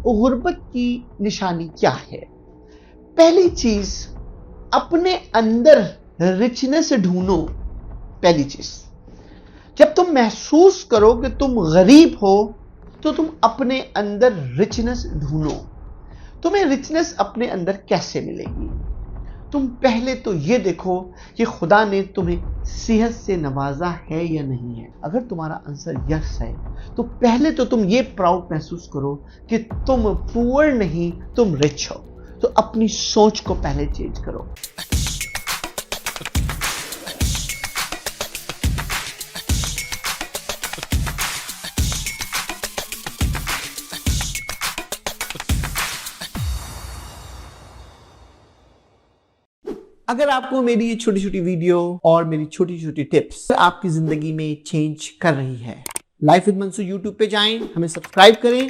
गुर्बत की निशानी क्या है? पहली चीज, अपने अंदर रिचनेस ढूंढो। पहली चीज, जब तुम महसूस करो कि तुम गरीब हो तो तुम अपने अंदर रिचनेस ढूंढो। तुम्हें रिचनेस अपने अंदर कैसे मिलेगी? तुम पहले तो ये देखो कि खुदा ने तुम्हें सेहत से नवाजा है या नहीं है। अगर तुम्हारा आंसर यस है तो पहले तो तुम ये प्राउड महसूस करो कि तुम पुअर नहीं, तुम रिच हो। तो अपनी सोच को पहले चेंज करो। अगर आपको मेरी ये छोटी छोटी वीडियो और मेरी छोटी छोटी टिप्स आपकी जिंदगी में चेंज कर रही है, लाइफ विद मंसूर यूट्यूब पे जाएं, हमें सब्सक्राइब करें।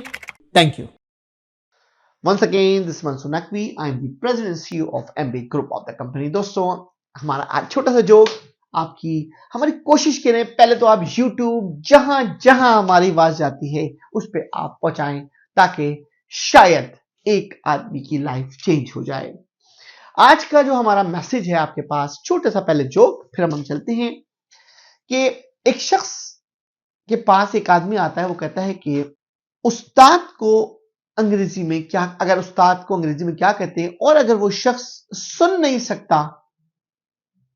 Thank you. Once again, this is Mansoor Naqvi. I am the president and CEO of MBA Group of the company. दोस्तों, हमारा आज छोटा सा जोक आपकी हमारी कोशिश करें, पहले तो आप YouTube जहां जहां हमारी आवाज जाती है उस पर आप पहुंचाएं ताकि शायद एक आदमी की लाइफ चेंज हो जाए। आज का जो हमारा मैसेज है आपके पास, छोटा सा पहले जोक, फिर हम चलते हैं कि एक शख्स के पास एक आदमी आता है। वो कहता है कि उस्ताद को अंग्रेजी में क्या, अगर उस्ताद को अंग्रेजी में क्या कहते हैं, और अगर वो शख्स सुन नहीं सकता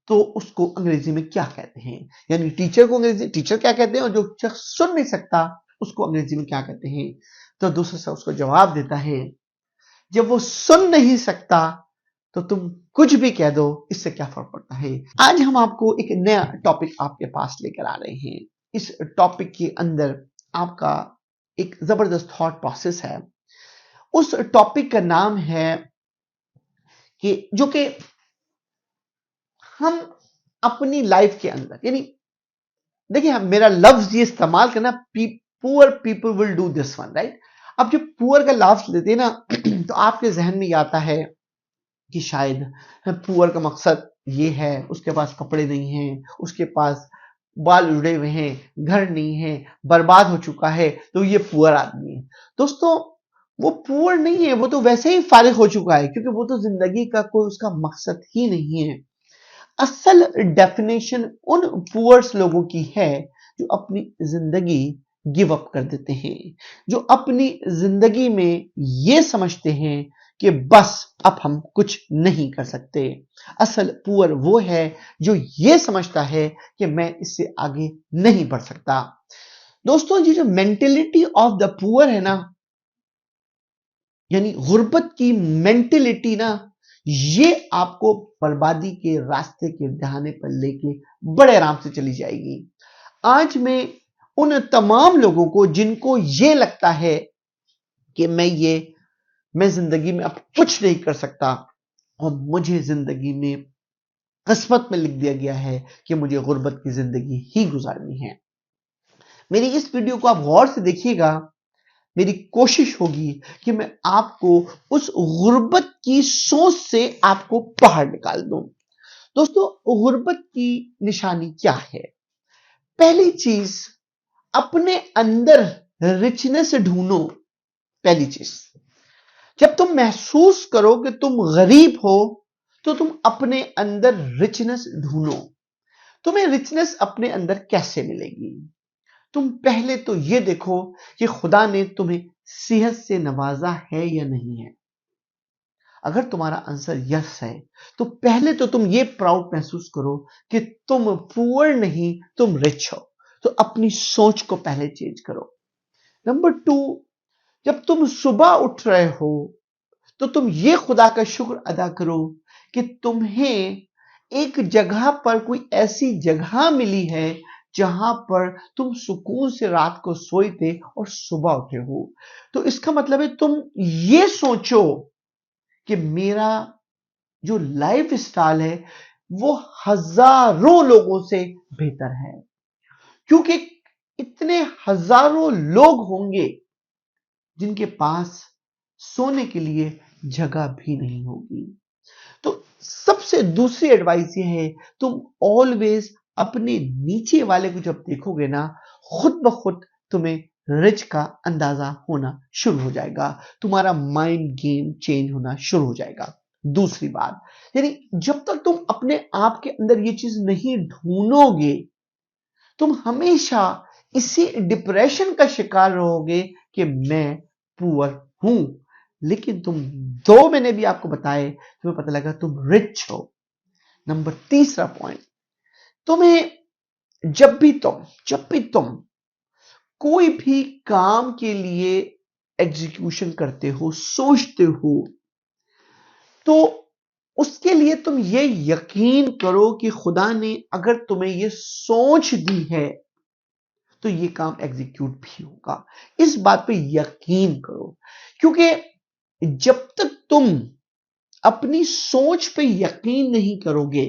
तो उसको अंग्रेजी में क्या कहते हैं। यानी टीचर को अंग्रेजी टीचर क्या कहते हैं और जो शख्स सुन नहीं सकता उसको अंग्रेजी में क्या कहते हैं। तो दूसरा शख्स उसको जवाब देता है, जब वो सुन नहीं सकता तो तुम कुछ भी कह दो, इससे क्या फर्क पड़ता है। आज हम आपको एक नया टॉपिक आपके पास लेकर आ रहे हैं। इस टॉपिक के अंदर आपका एक जबरदस्त थॉट प्रोसेस है। उस टॉपिक का नाम है कि जो कि हम अपनी लाइफ के अंदर, यानी देखिए मेरा लफ्ज ये इस्तेमाल करना, poor people will do this one, right. अब जब पुअर का लफ्ज लेते हैं ना तो आपके जहन में आता है कि शायद पुअर का मकसद ये है, उसके पास कपड़े नहीं हैं, उसके पास बाल उड़े हुए हैं, घर नहीं है, बर्बाद हो चुका है, तो ये पुअर आदमी है। दोस्तों, वो पुअर नहीं है, वो तो वैसे ही फारिग हो चुका है, क्योंकि वो तो जिंदगी का कोई उसका मकसद ही नहीं है। असल डेफिनेशन उन पुअर्स लोगों की है जो अपनी जिंदगी गिव अप कर देते हैं, जो अपनी जिंदगी में ये समझते हैं कि बस अब हम कुछ नहीं कर सकते। असल पुअर वो है जो ये समझता है कि मैं इससे आगे नहीं बढ़ सकता। दोस्तों, ये जो मेंटेलिटी ऑफ द पुअर है ना, यानी गुर्बत की मेंटेलिटी ना, ये आपको बर्बादी के रास्ते के दहाने पर लेके बड़े आराम से चली जाएगी। आज मैं उन तमाम लोगों को जिनको ये लगता है कि मैं जिंदगी में अब कुछ नहीं कर सकता और मुझे जिंदगी में किस्मत में लिख दिया गया है कि मुझे गुर्बत की जिंदगी ही गुजारनी है, मेरी इस वीडियो को आप गौर से देखिएगा। मेरी कोशिश होगी कि मैं आपको उस गुर्बत की सोच से आपको बाहर निकाल दूं। दोस्तों, गुर्बत की निशानी क्या है? पहली चीज, अपने अंदर रिचनेस ढूंढो। पहली चीज, जब तुम महसूस करो कि तुम गरीब हो तो तुम अपने अंदर रिचनेस ढूंढो। तुम्हें रिचनेस अपने अंदर कैसे मिलेगी? तुम पहले तो ये देखो कि खुदा ने तुम्हें सेहत से नवाजा है या नहीं है। अगर तुम्हारा आंसर यस है तो पहले तो तुम ये प्राउड महसूस करो कि तुम पुअर नहीं, तुम रिच हो। तो अपनी सोच को पहले चेंज करो। नंबर 2, जब तुम सुबह उठ रहे हो तो तुम ये खुदा का शुक्र अदा करो कि तुम्हें एक जगह पर कोई ऐसी जगह मिली है जहां पर तुम सुकून से रात को सोए थे और सुबह उठे हो। तो इसका मतलब है तुम ये सोचो कि मेरा जो लाइफ स्टाइल है वो हजारों लोगों से बेहतर है, क्योंकि इतने हजारों लोग होंगे जिनके पास सोने के लिए जगह भी नहीं होगी। तो सबसे दूसरी एडवाइस ये है, तुम ऑलवेज अपने नीचे वाले को जब देखोगे ना, खुद ब खुद तुम्हें रिच का अंदाजा होना शुरू हो जाएगा, तुम्हारा माइंड गेम चेंज होना शुरू हो जाएगा। दूसरी बात, यानी जब तक तुम अपने आप के अंदर ये चीज नहीं ढूंढोगे, तुम हमेशा इसी डिप्रेशन का शिकार रहोगे कि मैं पुअर हूं। लेकिन तुम 2 महीने भी आपको बताए, तुम्हें पता लगा तुम रिच हो। नंबर तीसरा पॉइंट, तुम्हें जब भी तुम कोई भी काम के लिए एग्जीक्यूशन करते हो, सोचते हो, तो उसके लिए तुम ये यकीन करो कि खुदा ने अगर तुम्हें ये सोच दी है तो ये काम एग्जीक्यूट भी होगा। इस बात पे यकीन करो, क्योंकि जब तक तुम अपनी सोच पे यकीन नहीं करोगे,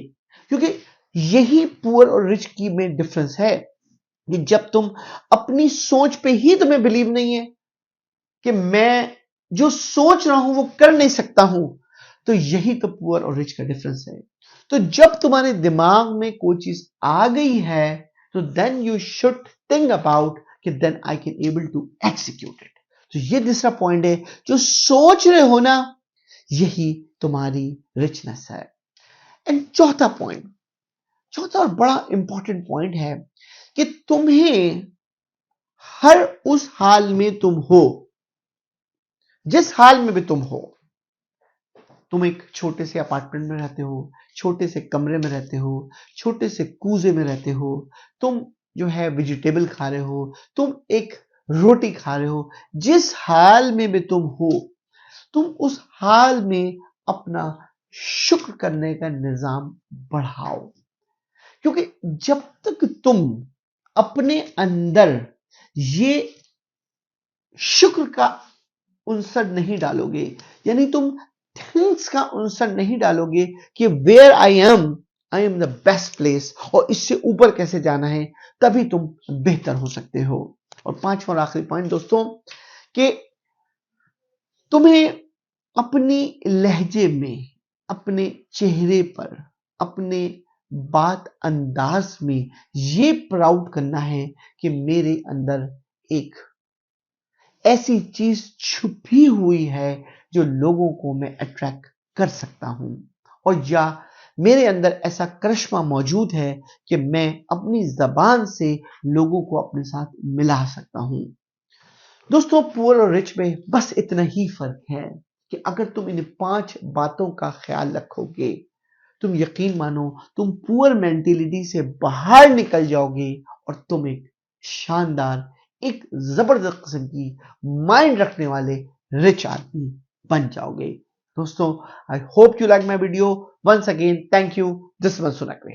क्योंकि यही पुअर और रिच की में डिफरेंस है कि जब तुम अपनी सोच पे ही तुम्हें बिलीव नहीं है कि मैं जो सोच रहा हूं वो कर नहीं सकता हूं, तो यही तो पुअर और रिच का डिफरेंस है। तो जब तुम्हारे दिमाग में कोई चीज आ गई है, तो then you should think about कि then I can able to execute it. तो ये दूसरा पॉइंट है, जो सोच रहे हो ना, यही तुम्हारी रिचनेस है। एंड चौथा और बड़ा इंपॉर्टेंट पॉइंट है कि तुम्हें हर उस हाल में तुम हो, जिस हाल में भी तुम हो, तुम एक छोटे से अपार्टमेंट में रहते हो, छोटे से कमरे में रहते हो, छोटे से कूजे में रहते हो, तुम जो है वेजिटेबल खा रहे हो, तुम एक रोटी खा रहे हो, जिस हाल में भी तुम हो, तुम उस हाल में अपना शुक्र करने का निजाम बढ़ाओ। क्योंकि जब तक तुम अपने अंदर ये शुक्र का उनसर नहीं डालोगे, यानी तुम थिंग्स का उनसर नहीं डालोगे कि where I am the best place और इससे ऊपर कैसे जाना है, तभी तुम बेहतर हो सकते हो। और पांचवा और आखिरी पॉइंट दोस्तों, कि तुम्हें अपनी लहजे में, अपने चेहरे पर, अपने बात अंदाज में ये प्राउड करना है कि मेरे अंदर एक ऐसी चीज छुपी हुई है जो लोगों को मैं अट्रैक्ट कर सकता हूं, और या मेरे अंदर ऐसा करिश्मा मौजूद है कि मैं अपनी जबान से लोगों को अपने साथ मिला सकता हूं। दोस्तों, पुअर और रिच में बस इतना ही फर्क है कि अगर तुम इन 5 बातों का ख्याल रखोगे, तुम यकीन मानो तुम पुअर मेंटेलिटी से बाहर निकल जाओगे और तुम एक शानदार, एक जबरदस्त किस्म की माइंड रखने वाले रिच आदमी बन जाओगे। दोस्तों, I hope you like my video. Once again thank you. This one सुनकरे।